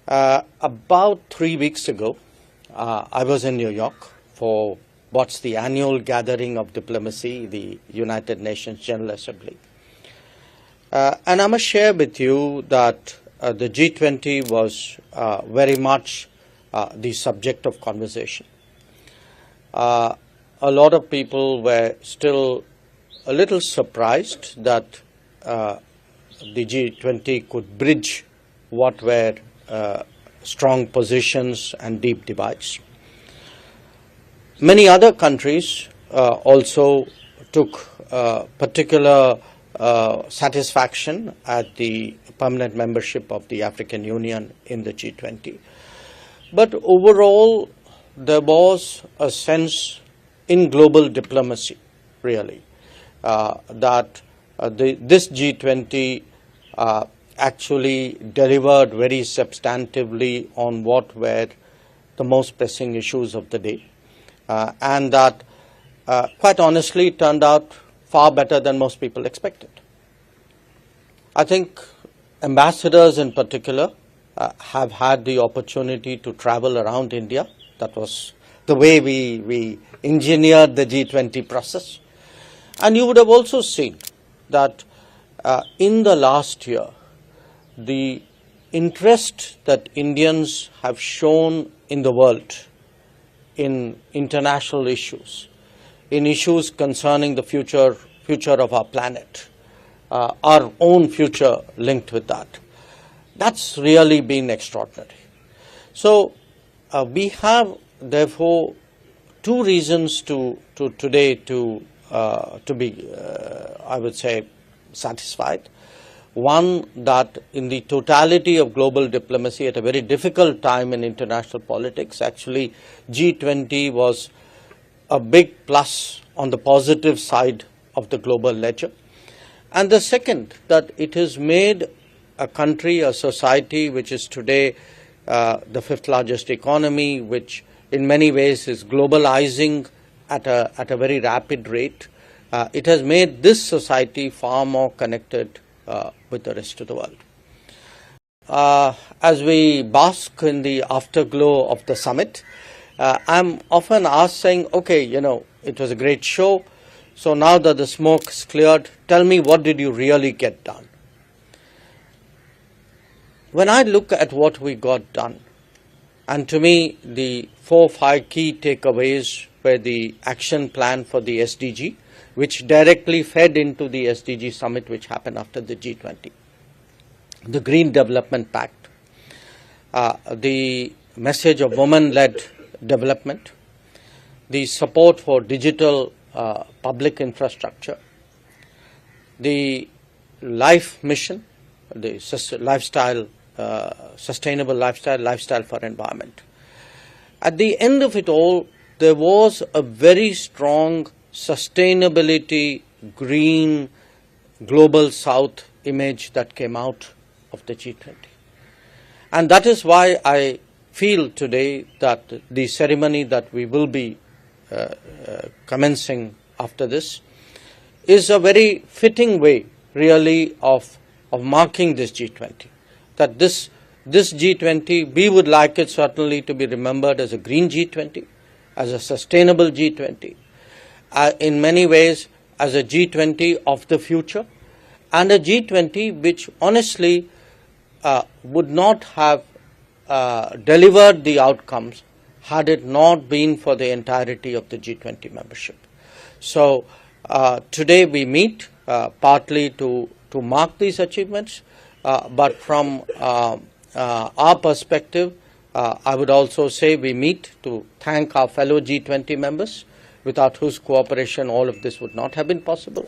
About 3 weeks ago, I was in New York for what's the annual gathering of diplomacy, the United Nations General Assembly. And I must share with you that the G20 was very much the subject of conversation. A lot of people were still a little surprised that the G20 could bridge what were strong positions and deep divides. Many other countries also took particular satisfaction at the permanent membership of the African Union in the G20. But overall, there was a sense in global diplomacy, really, that this G20 actually delivered very substantively on what were the most pressing issues of the day, and that quite honestly turned out far better than most people expected. I think ambassadors in particular have had the opportunity to travel around India. That was the way we engineered the G20 process. And you would have also seen that in the last year, the interest that Indians have shown in the world in international issues, in issues concerning the future of our planet, our own future linked with that, that's really been extraordinary. So we have therefore two reasons to today to be, I would say, satisfied. One, that in the totality of global diplomacy at a very difficult time in international politics, actually G20 was a big plus on the positive side of the global ledger. And the second, that it has made a country, a society which is today the fifth largest economy, which in many ways is globalizing at a very rapid rate. It has made this society far more connected with the rest of the world. As we bask in the afterglow of the summit, I'm often asked saying, okay, it was a great show, so now that the smoke's cleared, tell me, what did you really get done? When I look at what we got done, and to me the 4 or 5 key takeaways were the action plan for the SDG, which directly fed into the SDG Summit which happened after the G20. The Green Development Pact, the message of women-led development, the support for digital public infrastructure, the life mission, the sustainable lifestyle for environment. At the end of it all, there was a very strong sustainability, green, global south image that came out of the G20. And that is why I feel today that the ceremony that we will be commencing after this is a very fitting way really of marking this G20. That this G20, we would like it certainly to be remembered as a green G20, as a sustainable G20, in many ways as a G20 of the future, and a G20 which honestly would not have delivered the outcomes had it not been for the entirety of the G20 membership. So today we meet partly to mark these achievements, but from our perspective, I would also say we meet to thank our fellow G20 members, without whose cooperation all of this would not have been possible.